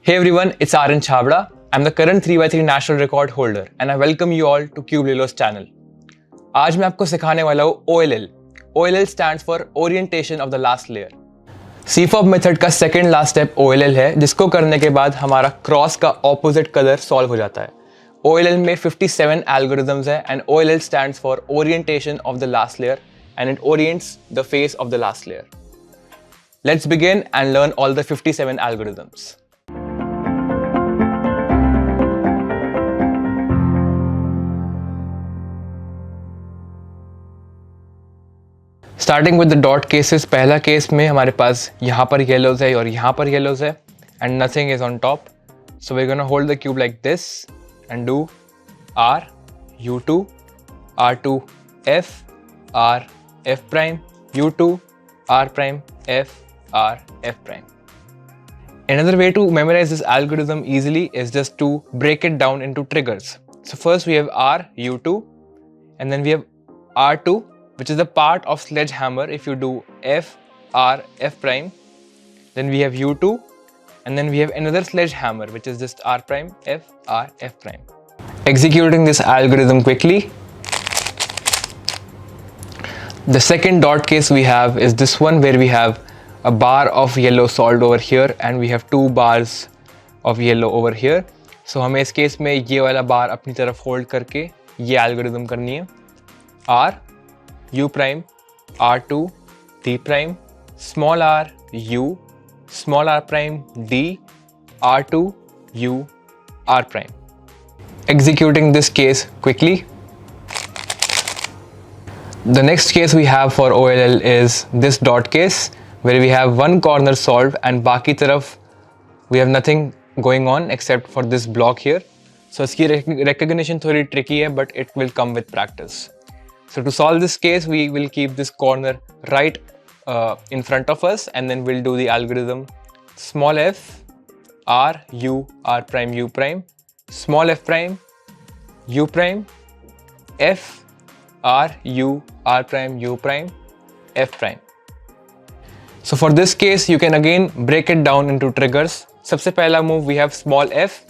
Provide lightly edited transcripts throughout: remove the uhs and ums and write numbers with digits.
Hey everyone, it's Aryan Chhabra. I'm the current 3x3 national record holder and I welcome you all to Cubelelo's channel. आज मैं आपको सिखाने वाला हूँ OLL. OLL stands for Orientation of the Last Layer. CFOP method का second last step OLL है, जिसको करने के बाद हमारा क्रॉस का ऑपोजिट कलर सॉल्व हो जाता है. OLL में 57 एल्गोरिथम्स है and OLL stands for Orientation of the Last Layer and it orients the face of the last layer. Let's begin and learn all the 57 algorithms. Starting with the dot cases, पहला case में हमारे पास यहाँ पर yellows है और यहाँ पर yellows है and nothing is on top. So we're gonna hold the cube like this and do R, U2, R2, F, R, F prime, U2, R prime, F, R, F prime. Another way to memorize this algorithm easily is just to break it down into triggers. So first we have R, U2 and then we have R2, which is the part of sledgehammer if you do F, R, F prime. Then we have U2 and then we have another sledgehammer which is just R prime, F, R, F prime. Executing this algorithm quickly. The second dot case we have is this one where we have a bar of yellow solved over here and we have two bars of yellow over here. So हमें इस case में ये वाला बार अपनी तरफ hold करके ये algorithm करनी है. R, U prime, R2, D prime, small r, U, small r prime, D, R2, U, R prime. Executing this case quickly. The next case we have for OLL is this dot case where we have one corner solved and बाकी तरफ we have nothing going on except for this block here. So इसकी recognition थोड़ी tricky है but it will come with practice. So to solve this case, we will keep this corner right in front of us and then we'll do the algorithm small f, r, u, r prime, u prime, small f prime, u prime, f, r, u, r prime, u prime, f prime. So for this case, you can again break it down into triggers. सबसे पहला move we have small f,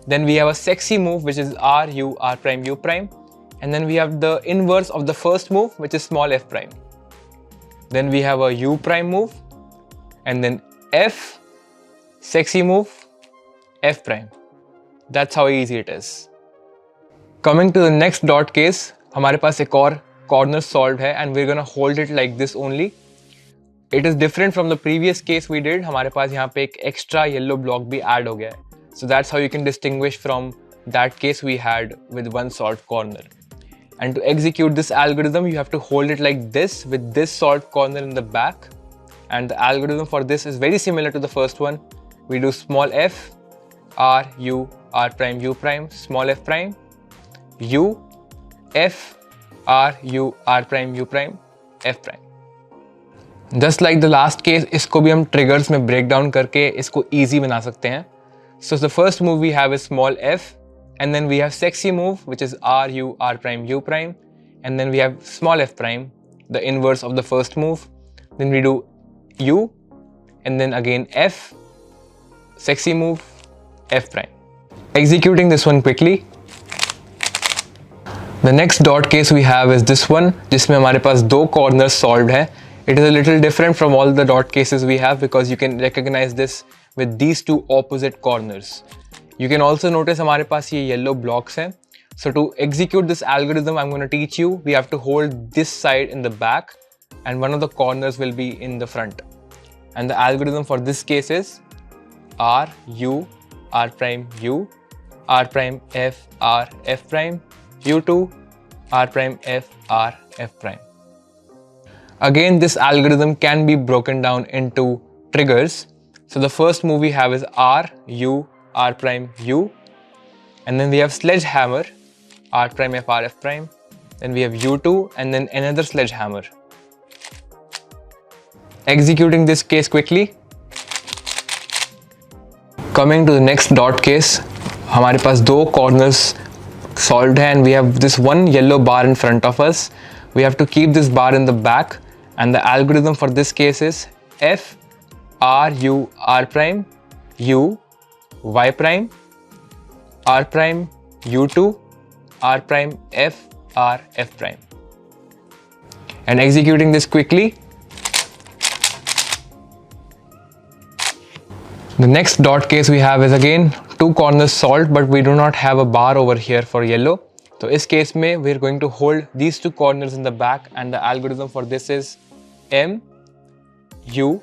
then we have a sexy move which is r, u, r prime, u prime. And then we have the inverse of the first move, which is small f prime. Then we have a u prime move, and then f, sexy move, f prime. That's how easy it is. Coming to the next dot case, हमारे पास एक और corner solved है, and we're gonna hold it like this only. It is different from the previous case we did. हमारे पास यहाँ पे एक extra yellow block भी add हो गया है. So that's how you can distinguish from that case we had with one solved corner. And to execute this algorithm, you have to hold it like this with this solved corner in the back. And the algorithm for this is very similar to the first one. We do small f, r, u, r prime, u prime, small f prime, u, f, r, u, r prime, u prime, f prime. Just like the last case, इसको भी हम triggers में break down करके इसको easy बना सकते हैं. So the first move we have is small f. And then we have sexy move which is R, U, R prime, U prime. And then we have small f prime, the inverse of the first move. Then we do U and then again F, sexy move, F prime. Executing this one quickly. The next dot case we have is this one जिसमें हमारे पास दो corners solved है. It is a little different from all the dot cases we have because you can recognize this with these two opposite corners. You can also notice हमारे पास ये yellow blocks हैं. So to execute this algorithm, I'm going to teach you. We have to hold this side in the back and one of the corners will be in the front. And the algorithm for this case is R, U, R prime, U, R prime, F, R, F prime, U2, R prime, F, R, F prime. Again, this algorithm can be broken down into triggers. So the first move we have is R, U, R prime, U, and then we have sledgehammer, R prime, F, R, F prime, then we have U2 and then another sledgehammer. Executing this case quickly. Coming to the next dot case, हमारे पास दो corners solved है and we have this one yellow bar in front of us. We have to keep this bar in the back and the algorithm for this case is F, R, U, R prime, U, y prime, r prime, u2, r prime, f, r, f prime. And executing this quickly, the next dot case we have is again two corners solved, but we do not have a bar over here for yellow. So in this case we're going to hold these two corners in the back, and the algorithm for this is m, u,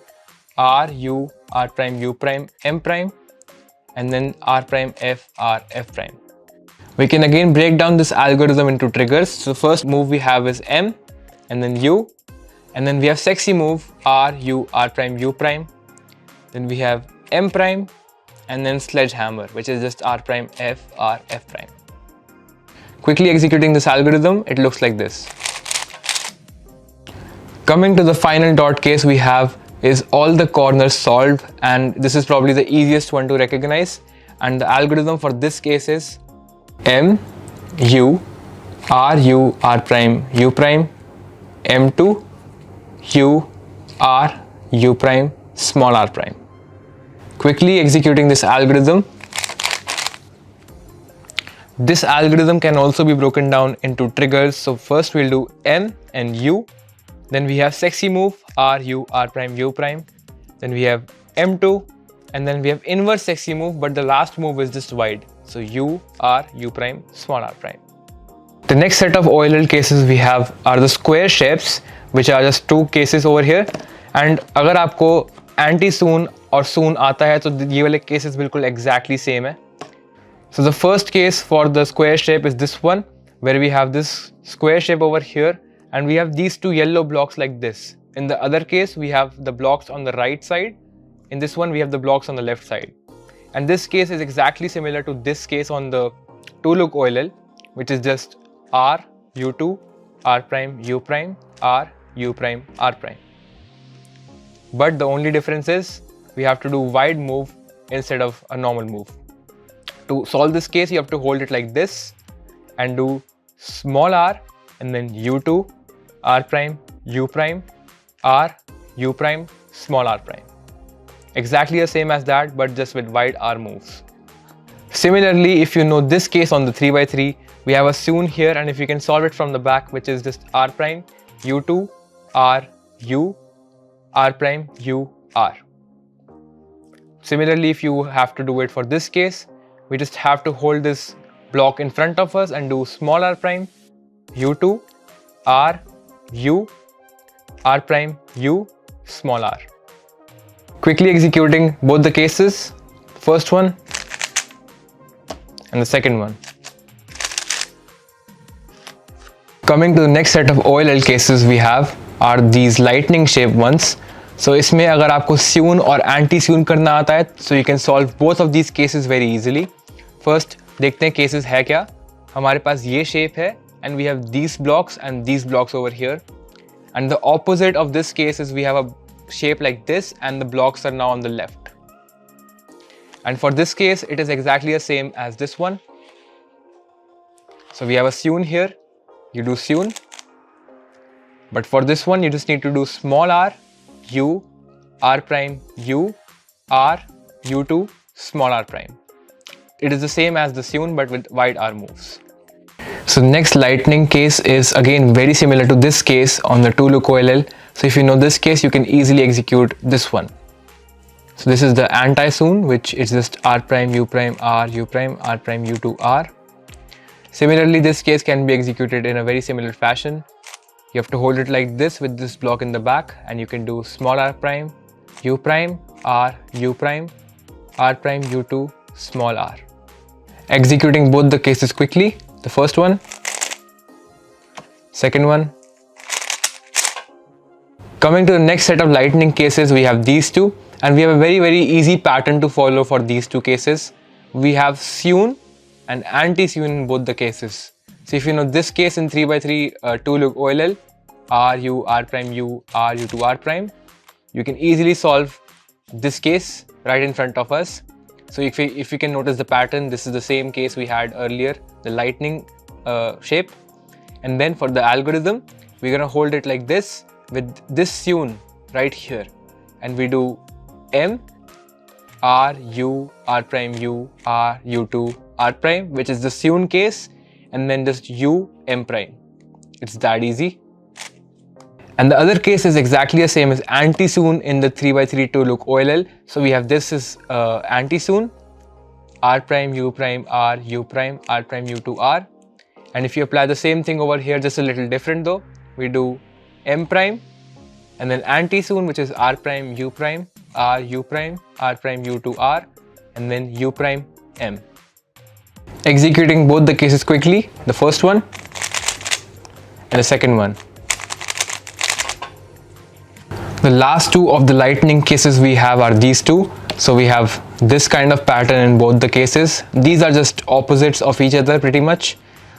r, u, r prime, u prime, m prime, and then r prime, f, r, f prime. We can again break down this algorithm into triggers. So first move we have is m, and then u, and then we have sexy move r, u, r prime, u prime. Then we have m prime, and then sledgehammer, which is just r prime, f, r, f prime. Quickly executing this algorithm, it looks like this. Coming to the final dot case we have is all the corners solved, and this is probably the easiest one to recognize. And the algorithm for this case is m, u, r, u, r prime, u prime, m2, u, r, u prime, small r prime. Quickly executing this algorithm. This algorithm can also be broken down into triggers. So first we'll do m and u. Then we have sexy move r, u, r prime, u prime. Then we have m2, and then we have inverse sexy move, but the last move is just wide. So u, r, u prime, small r prime. The next set of OLL cases we have are the square shapes, which are just two cases over here. And अगर आपको anti soon और soon आता है तो ये वाले cases बिल्कुल exactly same है. So the first case for the square shape is this one, where we have this square shape over here, and we have these two yellow blocks like this. In the other case, we have the blocks on the right side. In this one, we have the blocks on the left side. And this case is exactly similar to this case on the 2-look OLL, which is just r, u2, r prime, u prime, r, u prime, r prime. But the only difference is we have to do wide move instead of a normal move. To solve this case, you have to hold it like this and do small r, and then u2, r prime, u prime, r, u prime, small r prime. Exactly the same as that, but just with wide r moves. Similarly, if you know this case on the 3x3, we have a soon here, and if you can solve it from the back, which is just r prime, u2, r, u, r prime, u, r. Similarly, if you have to do it for this case, we just have to hold this block in front of us and do small r prime, u2, r, u, r prime, u, small r. Quickly executing both the cases, first one and the second one. Coming to the next set of OLL cases we have are these lightning shape ones. So इसमें अगर आपको soon और anti soon करना आता है, so you can solve both of these cases very easily. First देखते हैं cases है क्या. हमारे पास ये shape है, and we have these blocks and these blocks over here. And the opposite of this case is we have a shape like this, and the blocks are now on the left. And for this case, it is exactly the same as this one. So we have a soon here, you do soon. But for this one, you just need to do small r, u, r prime, u, r, u2, small r prime. It is the same as the soon, but with wide r moves. So next lightning case is again very similar to this case on the 2-look OLL. So if you know this case, you can easily execute this one. So this is the anti-soon, which is just r prime, u prime, r, u prime, r prime, u2, r. Similarly, this case can be executed in a very similar fashion. You have to hold it like this with this block in the back, and you can do small r prime, u prime, r, u prime, r prime, u2, small r. Executing both the cases quickly. The first one, second one. Coming to the next set of lightning cases, we have these two, and we have a very easy pattern to follow for these two cases. We have soon and anti-soon in both the cases. So if you know this case in 3x3 2-look OLL, r, u, r prime, u, r, u2, r prime, you can easily solve this case right in front of us. So if you can notice the pattern, this is the same case we had earlier, the lightning shape. And then for the algorithm, we're gonna hold it like this with this soon right here. And we do m, R U R prime U R U2 R prime, which is the Sewn case, and then just U M prime. It's that easy. And the other case is exactly the same as anti-Sewn in the 3x3 to look OLL. So we have this is anti-Sewn, R prime U prime R U prime R prime U2 R. And if you apply the same thing over here, just a little different though, we do M prime and then anti-Sewn, which is R prime U prime R U prime R prime U2 R, and then U prime M. Executing both the cases quickly, the first one and the second one. The last two of the lightning cases we have are these two. So we have this kind of pattern in both the cases. These are just opposites of each other pretty much.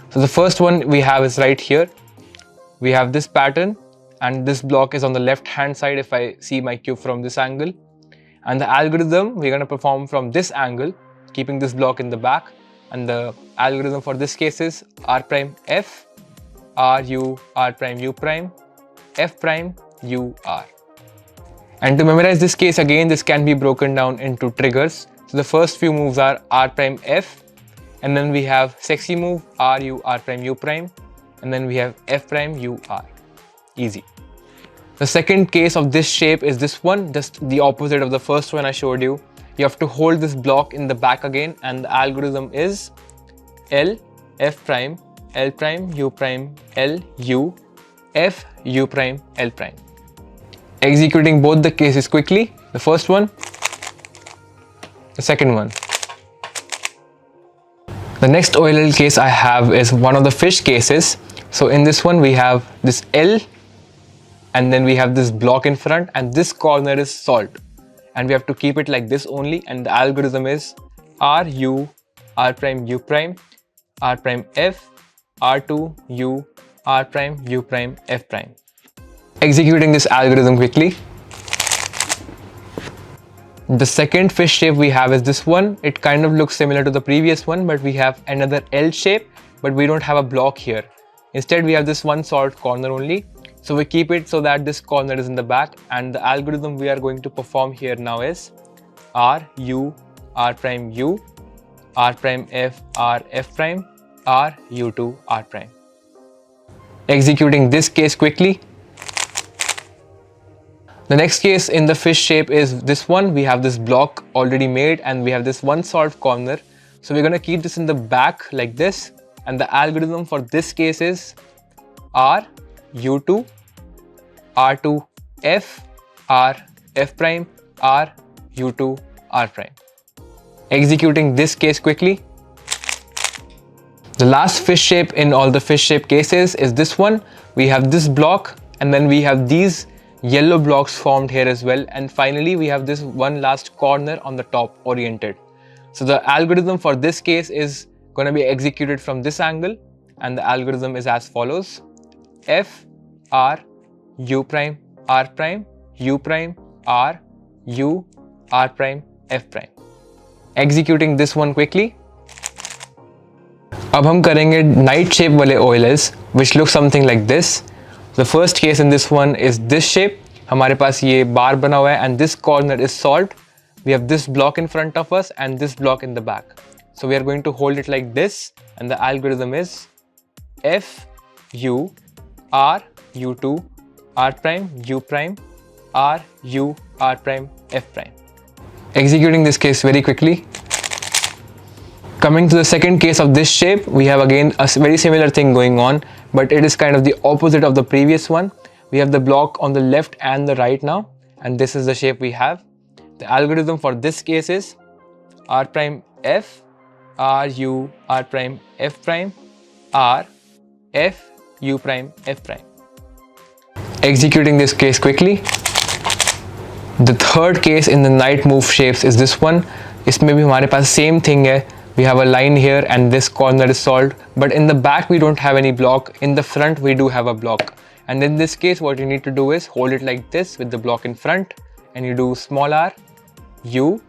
So the first one we have is right here. We have this pattern and this block is on the left hand side if I see my cube from this angle. And the algorithm we're going to perform from this angle, keeping this block in the back. And the algorithm for this case is R prime F, R U R prime U prime, F prime U R. And to memorize this case again, this can be broken down into triggers. So the first few moves are R prime F, and then we have sexy move R U R prime U prime, and then we have F prime U R. Easy. The second case of this shape is this one, just the opposite of the first one I showed you. You have to hold this block in the back again, and the algorithm is L F prime L prime U prime L U F U prime L prime. Executing both the cases quickly, the first one, the second one. The next OLL case I have is one of the fish cases. So in this one we have this L, and then we have this block in front, and this corner is salt, and we have to keep it like this only, and the algorithm is R U R prime U prime R prime F R2 U R prime U prime F prime. Executing this algorithm quickly. The second fish shape we have is this one. It kind of looks similar to the previous one, but we have another L shape, but we don't have a block here. Instead we have this one salt corner only. So we keep it so that this corner is in the back, and the algorithm we are going to perform here now is R U R prime U R prime F R F prime R U2 R prime. Executing this case quickly. The next case in the fish shape is this one. We have this block already made, and we have this one solved corner. So we're going to keep this in the back like this, and the algorithm for this case is R U2 R2 F R F prime R U2 R prime. Executing this case quickly. The last fish shape in all the fish shape cases is this one. We have this block, and then we have these yellow blocks formed here as well, and finally we have this one last corner on the top oriented. So the algorithm for this case is going to be executed from this angle, and the algorithm is as follows: F R U prime R prime U prime R U R prime F prime. Executing this one quickly. अब हम करेंगे night shape वाले OLLs which look something like this. The first case in this one is this shape. हमारे पास ये bar बना हुआ है, and this corner is salt. We have this block in front of us and this block in the back. So we are going to hold it like this, and the algorithm is F U R U2 R prime U prime R U R prime F prime. Executing this case very quickly. Coming to the second case of this shape, we have again a very similar thing going on, but it is kind of the opposite of the previous one. We have the block on the left and the right now, and this is the shape we have. The algorithm for this case is R prime F R U R prime F prime R F U prime F prime. Executing this case quickly. The third case in the night move shapes is this one. इसमें भी हमारे पास same thing है. We have a line here and this corner is solved, but in the back we don't have any block. In the front we do have a block, and in this case what you need to do is hold it like this with the block in front, and you do small r U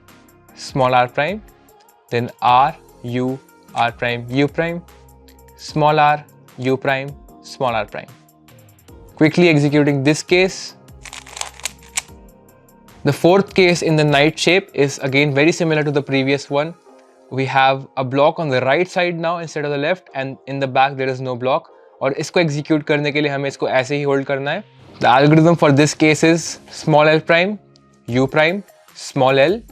small r prime, then R U R prime U prime, small r U prime small r prime. Quickly executing this case. The fourth case in the knight shape is again very similar to the previous one. We have a block on the right side now instead of the left, and in the back there is no block. और इसको execute करने के लिए हमें इसको ऐसे ही hold करना है. The algorithm for this case is small l prime, u prime, small l,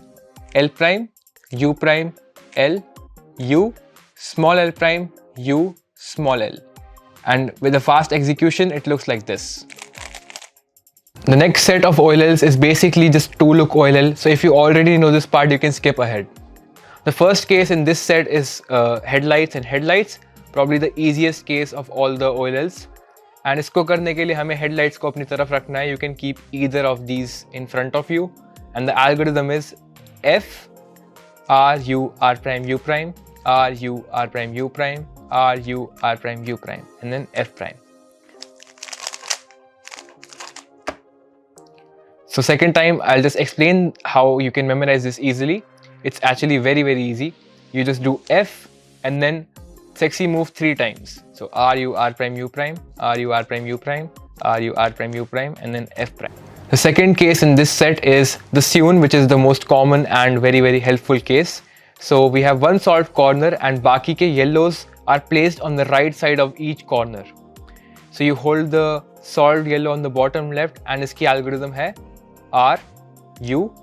l prime, u prime, l, u, small l prime, u, small l. And with a fast execution, it looks like this. The next set of OLLs is basically just 2-look OLL. So if you already know this part, you can skip ahead. The first case in this set is headlights and headlights, probably the easiest case of all the OLLs. And इसको करने के लिए हमें headlights को अपनी तरफ रखना है. You can keep either of these in front of you. And the algorithm is F, R, U, R prime, U prime, R, U, R prime, U prime, R, U, R prime, U prime, and then F prime. So second time, I'll just explain how you can memorize this easily. It's actually very, very easy. You just do F and then sexy move 3 times. So R, U, R prime, U prime, R, U, R prime, U prime, R, U, R prime, U prime, and then F prime. The second case in this set is the Sewn, which is the most common and very, very helpful case. So we have one solved corner and बाकी के yellows are placed on the right side of each corner. So you hold the solved yellow on the bottom left and इसकी algorithm है R, U,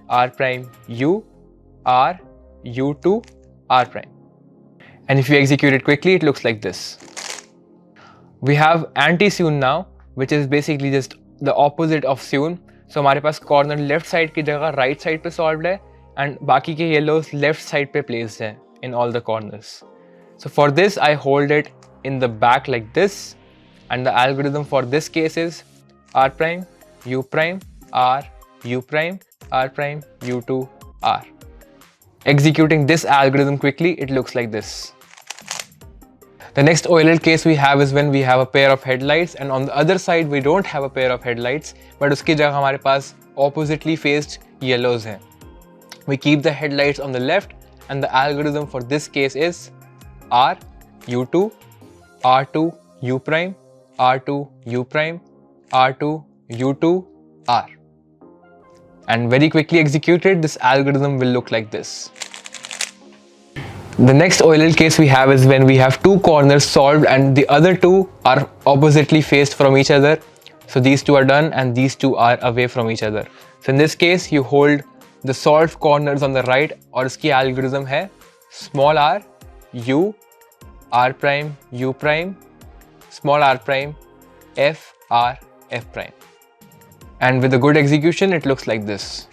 R prime, U, R, U2, R prime. And if you execute it quickly, it looks like this. We have anti-sewn now, which is basically just the opposite of sewn. So हमारे पास corner left side की जगह right side पे solved है and बाकी के yellows left side पे placed हैं in all the corners. So for this, I hold it in the back like this, and the algorithm for this case is R prime, U prime, R, U prime, R prime, U2, R. Executing this algorithm quickly, it looks like this. The next OLL case we have is when we have a pair of headlights and on the other side we don't have a pair of headlights, but उसकी जगह हमारे पास oppositely faced yellows हैं. We keep the headlights on the left and the algorithm for this case is R, U2, R2, U prime, R2, U prime, R2, U2, R. And very quickly executed, this algorithm will look like this. The next OLL case we have is when we have 2 corners solved and the other 2 are oppositely faced from each other. So these 2 are done and these 2 are away from each other. So in this case, you hold the solved corners on the right और इसकी algorithm है small r, u, r prime, u prime, small r prime, f, r, f prime. And with a good execution, it looks like this.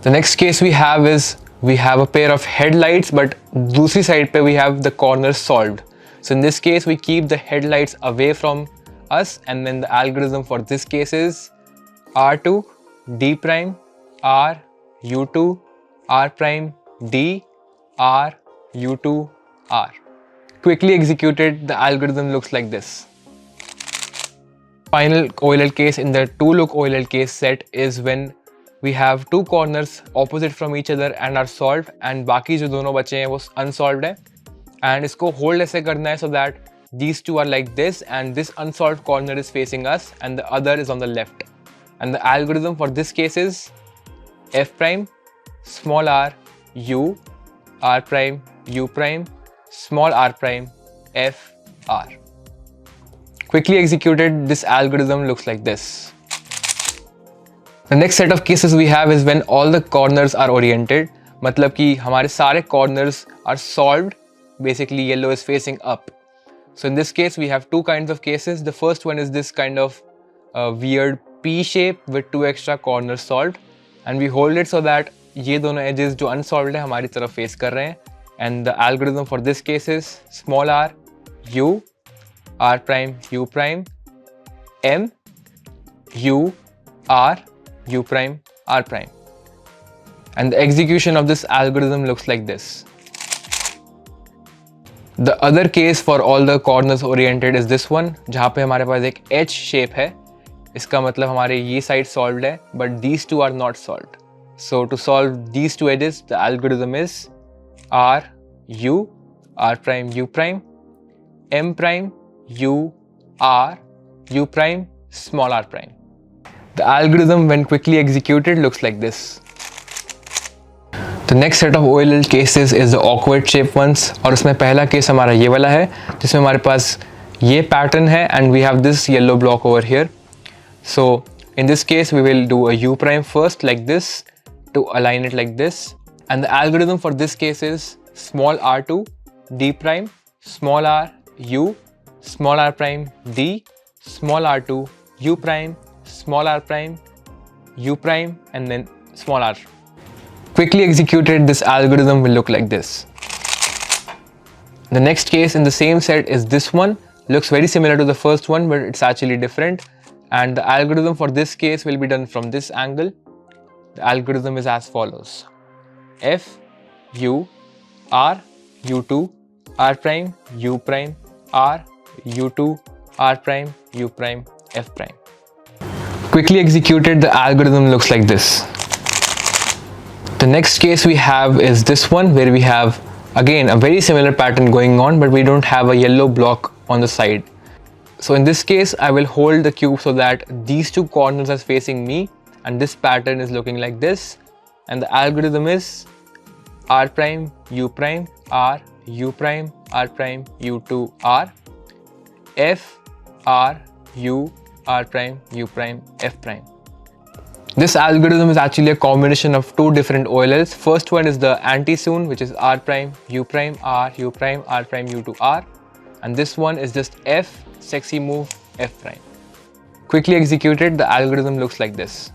The next case we have is we have a pair of headlights, but दूसरी side पे we have the corners solved. So in this case, we keep the headlights away from us, and then the algorithm for this case is R2, D prime, R, U2, R prime, D, R, U2, R. Quickly executed, the algorithm looks like this. Final OLL case in the 2-look OLL case set is when we have 2 corners opposite from each other and are solved and बाकी जो दोनों बचे हैं वो unsolved है and इसको hold ऐसे करना है so that these 2 are like this and this unsolved corner is facing us and the other is on the left. And the algorithm for this case is F prime, small r, U, R prime, U prime, small r prime, F, R. Quickly executed, this algorithm looks like this. The next set of cases we have is when all the corners are oriented. मतलब कि हमारे सारे corners are solved. Basically, yellow is facing up. So in this case, we have 2 kinds of cases. The first one is this kind of weird P shape with 2 extra corners solved. And we hold it so that ये दोनों edges जो unsolved है हमारी तरफ face कर रहे हैं. And the algorithm for this case is small r, U, R prime, U prime, M, U, R, U prime, R prime. And the execution of this algorithm looks like this. The other case for all the corners oriented is this one, जहाँ पे हमारे पास एक H shape है. इसका मतलब हमारे ये side solved है, but these 2 are not solved. So to solve these 2 edges, the algorithm is R, U, R prime, U prime, M prime, U, R, U prime, small r prime. The algorithm when quickly executed looks like this. The next set of OLL cases is the awkward shape ones और उसमें पहला case हमारा ये वाला है जिसमें हमारे पास ये पैटर्न है and we have this yellow block over here. So in this case we will do a U prime first like this to align it like this, and the algorithm for this case is small r2 d prime, small r u, small r prime d, small r2 u prime, small r prime u prime, and then small r. Quickly executed, this algorithm will look like this. The next case in the same set is this one. Looks very similar to the first one, but it's actually different. And the algorithm for this case will be done from this angle. The algorithm is as follows: F, U, R, U2, R prime, U prime, R, U2, R prime, U prime, F prime. Quickly executed, the algorithm looks like this. The next case we have is this one, where we have again a very similar pattern going on, but we don't have a yellow block on the side. So in this case I will hold the cube so that these two corners are facing me and this pattern is looking like this, and the algorithm is R prime U prime R U prime R prime U2 R, F R U R prime U prime F prime. This algorithm is actually a combination of two different OLLs. First one is the anti-soon, which is R prime U prime R U prime R prime U2 R, and this one is just F sexy move F prime. Quickly executed, the algorithm looks like this.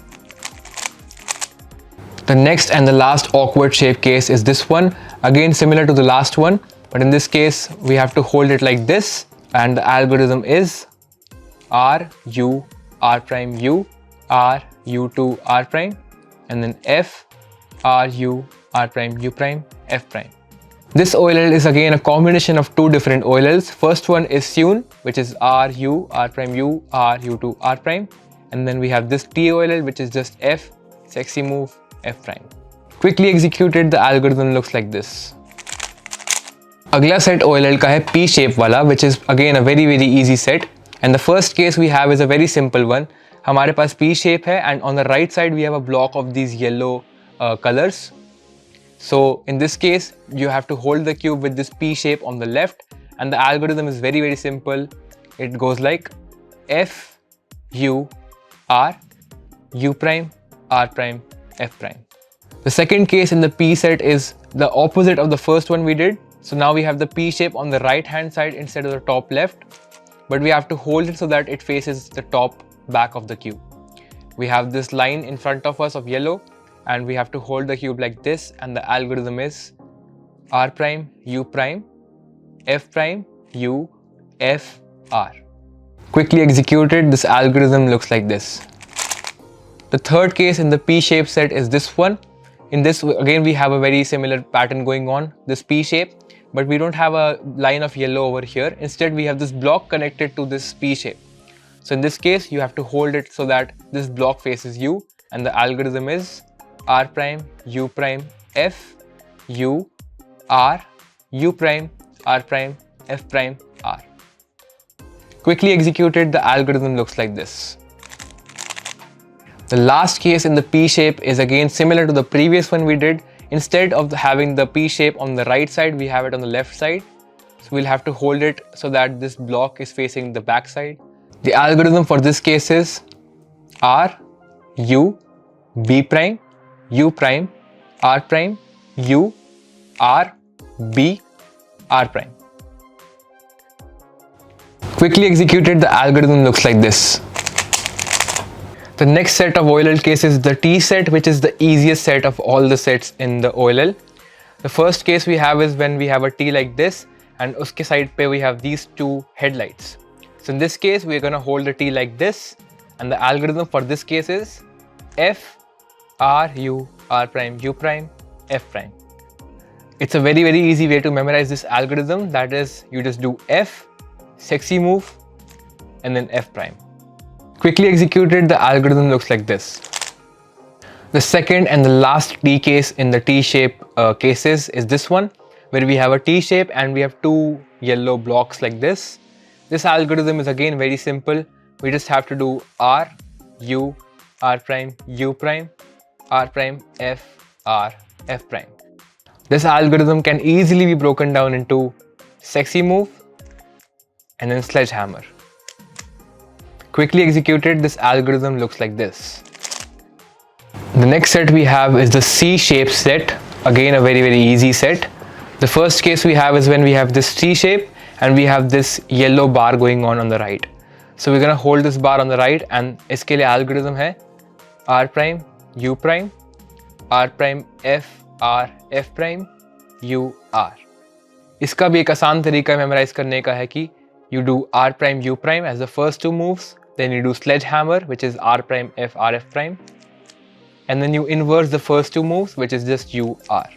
The next and the last awkward shape case is this one, again similar to the last one, but in this case we have to hold it like this, and the algorithm is R U R prime U R U2 R prime, and then F R U R prime U prime F prime. This OLL is again a combination of two different OLLs. First one is Soon, which is R U R prime U R U2 R prime, and then we have this TOLL, which is just F sexy move F prime. Quickly executed, the algorithm looks like this. अगला set OLL का है P shape वाला, which is again a very easy set, and the first case we have is a very simple one. हमारे पास P shape है and on the right side we have a block of these yellow colors. So in this case you have to hold the cube with this P shape on the left, and the algorithm is very simple. It goes like F U R U prime R prime F prime. The second case in the P set is the opposite of the first one we did. So now we have the P shape on the right hand side instead of the top left, but we have to hold it so that it faces the top back of the cube. We have this line in front of us of yellow, and we have to hold the cube like this, and the algorithm is R prime U prime F prime U F R. Quickly executed, this algorithm looks like this. The third case in the P shape set is this one. In this again we have a very similar pattern going on, this P shape, but we don't have a line of yellow over here. Instead we have this block connected to this P shape. So in this case you have to hold it so that this block faces you, and the algorithm is R prime U prime F U R U prime R prime F prime R. Quickly executed, the algorithm looks like this. The last case in the P shape is again similar to the previous one we did. Instead of having the P shape on the right side, we have it on the left side. So we'll have to hold it so that this block is facing the back side. The algorithm for this case is R U B prime U prime R prime U R B R prime. Quickly executed, the algorithm looks like this. The next set of OLL cases is the T set, which is the easiest set of all the sets in the OLL. The first case we have is when we have a T like this, and uske side pe we have these two headlights. So in this case we are going to hold the T like this, and the algorithm for this case is F R U R prime U prime F prime. It's a very easy way to memorize this algorithm. That is, you just do F sexy move and then F prime. Quickly executed, the algorithm looks like this. The second and the last T case in the T shape cases is this one, where we have a T shape and we have two yellow blocks like this. This algorithm is again very simple. We just have to do R U R prime, U prime, R prime, F, R, F prime. This algorithm can easily be broken down into sexy move and then sledgehammer. Quickly executed, this algorithm looks like this. The next set we have is the C-shape set. Again, a very easy set. The first case we have is when we have this C shape and we have this yellow bar going on the right. So we're gonna hold this bar on the right and इसके लिए algorithm है R prime, U prime, R prime, F, R, F prime, U, R. इसका भी एक आसान तरीका memorise करने का है कि you do R prime, U prime as the first two moves, then you do sledgehammer, which is R prime, F, R, F prime, and then you inverse the first two moves, which is just U, R.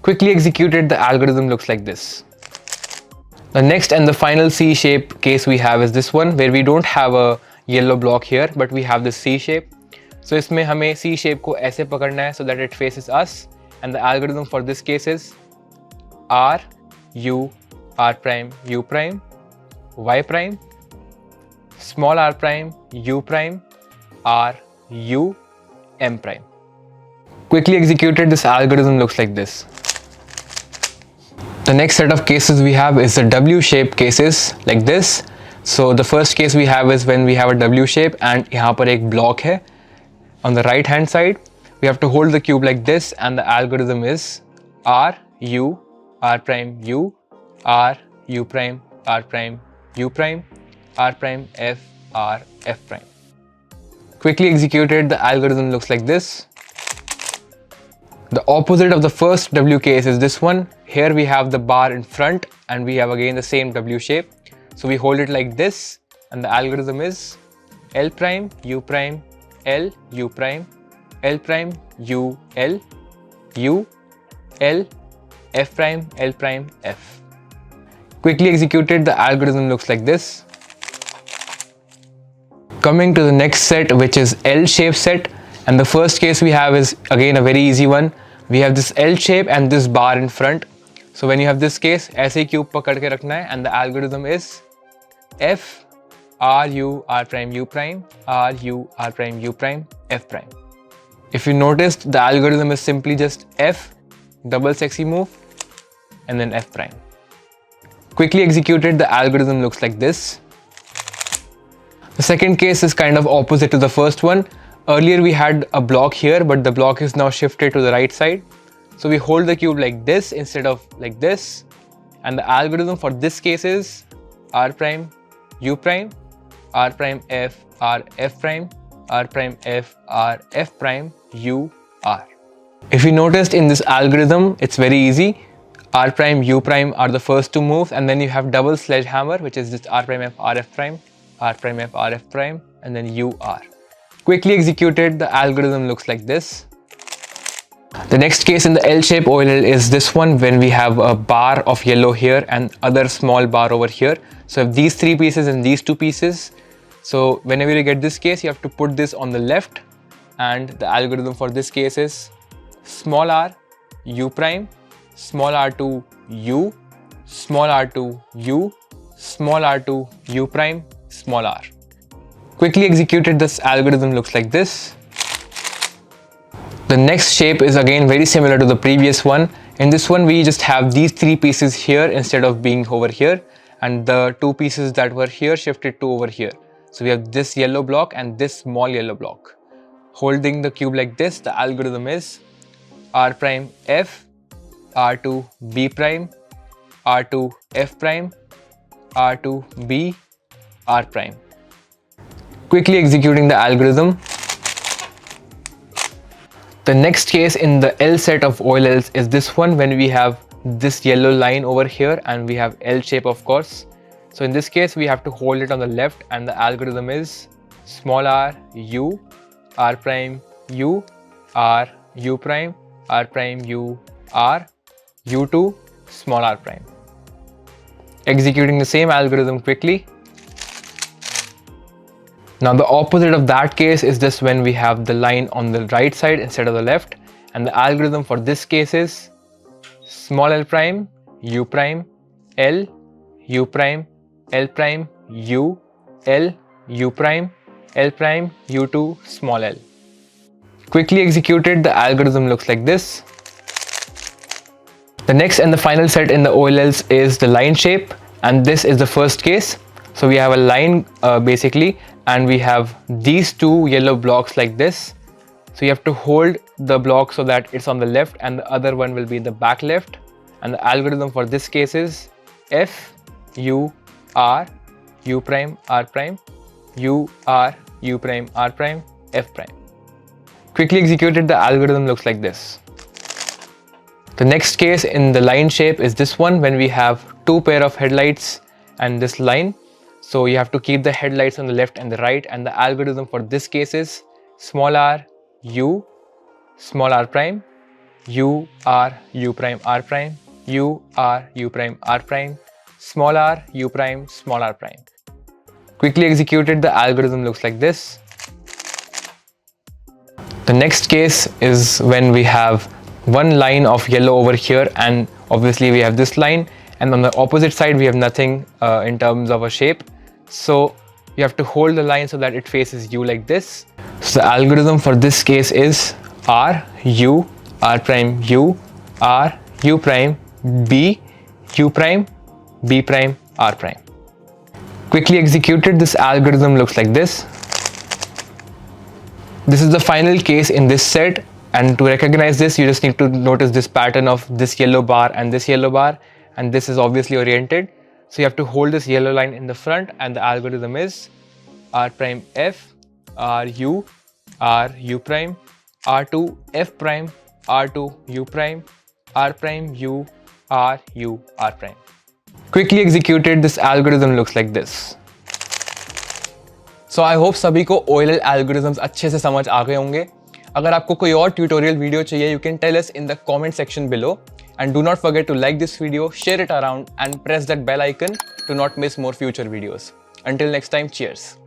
Quickly executed, the algorithm looks like this. The next and the final C-shape case we have is this one, where we don't have a yellow block here, but we have this C shape. So इसमें हमें C shape को ऐसे पकड़ना है so that it faces us, and the algorithm for this case is R, U, R prime, U prime, Y prime, small r prime, U prime, R, U, M prime. Quickly executed, this algorithm looks like this. The next set of cases we have is the W-shaped cases like this. So the first case we have is when we have a W shape and यहाँ पर एक block है. On the right hand side, we have to hold the cube like this and the algorithm is R, U, R prime, U, R, U prime, R prime, U prime, R prime, F, R, F prime. Quickly executed, the algorithm looks like this. The opposite of the first W case is this one. Here we have the bar in front and we have again the same W shape. So we hold it like this and the algorithm is L prime, U prime, L, U prime, L prime, U, L, U, L, F prime, L prime, F. Quickly executed, the algorithm looks like this. Coming to the next set, which is L-shape set, and the first case we have is again a very easy one. We have this L shape and this bar in front. So when you have this case, ऐसे ही cube पकड़ के रखना है and the algorithm is F, R, U, R prime, U prime, R, U, R prime, U prime, F prime. If you noticed, the algorithm is simply just F, double sexy move, and then F prime. Quickly executed, the algorithm looks like this. The second case is kind of opposite to the first one. Earlier we had a block here, but the block is now shifted to the right side. So we hold the cube like this instead of like this. And the algorithm for this case is R prime, U prime, R prime, F, R, F prime, R prime, F, R, F prime, U, R. If you noticed in this algorithm, it's very easy. R prime, U prime are the first two moves, and then you have double sledgehammer, which is just R prime, F, R, F prime, R prime, F, R, F prime, and then U, R. Quickly executed, the algorithm looks like this. The next case in the L-shape OLL is this one, when we have a bar of yellow here and other small bar over here. So if these three pieces and these two pieces, so whenever you get this case, you have to put this on the left, and the algorithm for this case is small r, U prime, small r2, U, small r2, U, small r2, U prime, small r. Quickly executed, this algorithm looks like this. The next shape is again very similar to the previous one. In this one, we just have these three pieces here instead of being over here, and the two pieces that were here shifted to over here. So we have this yellow block and this small yellow block. Holding the cube like this, the algorithm is R prime, F, R2, B prime, R2, F prime, R2, B, R prime. Quickly executing the algorithm. The next case in the L set of OLLs is this one, when we have this yellow line over here and we have L shape, of course. So in this case, we have to hold it on the left, and the algorithm is small r, U, R prime, U, R, U prime, R prime, U, R, U2, small r prime. Executing the same algorithm quickly. Now the opposite of that case is just when we have the line on the right side instead of the left, and the algorithm for this case is small l prime, U prime, L, U prime, L prime, U, L, U prime, L prime, U2, small l. Quickly executed, the algorithm looks like this. The next and the final set in the OLLs is the line shape, and this is the first case. So we have a line basically, and we have these two yellow blocks like this. So you have to hold the block so that it's on the left and the other one will be in the back left. And the algorithm for this case is F, U, R, U prime, R prime, U, R, U prime, R prime, F prime. Quickly executed, the algorithm looks like this. The next case in the line shape is this one, when we have two pair of headlights and this line. So you have to keep the headlights on the left and the right, and the algorithm for this case is small r, U, small r prime, U, R, U prime, R prime, U, R, U prime, R prime, small r, U prime, small r prime. Quickly executed, the algorithm looks like this. The next case is when we have one line of yellow over here, and obviously we have this line, and on the opposite side we have nothing in terms of a shape. So you have to hold the line so that it faces you like this. So the algorithm for this case is R, U, R prime, U, R, U prime, B, U prime, B prime, R prime. Quickly executed, this algorithm looks like this. This is the final case in this set, and to recognize this you just need to notice this pattern of this yellow bar and this yellow bar, and this is obviously oriented. So you have to hold this yellow line in the front, and the algorithm is R prime F, R U, R U prime, R2 F prime, R2 U prime, R prime U, R U, R prime. Quickly executed, this algorithm looks like this. So I hope सभी को OLL algorithms अच्छे से समझ आ गए होंगे. अगर आपको कोई और tutorial video चाहिए, you can tell us in the comment section below. And do not forget to like this video, share it around, and press that bell icon to not miss more future videos. Until next time, cheers.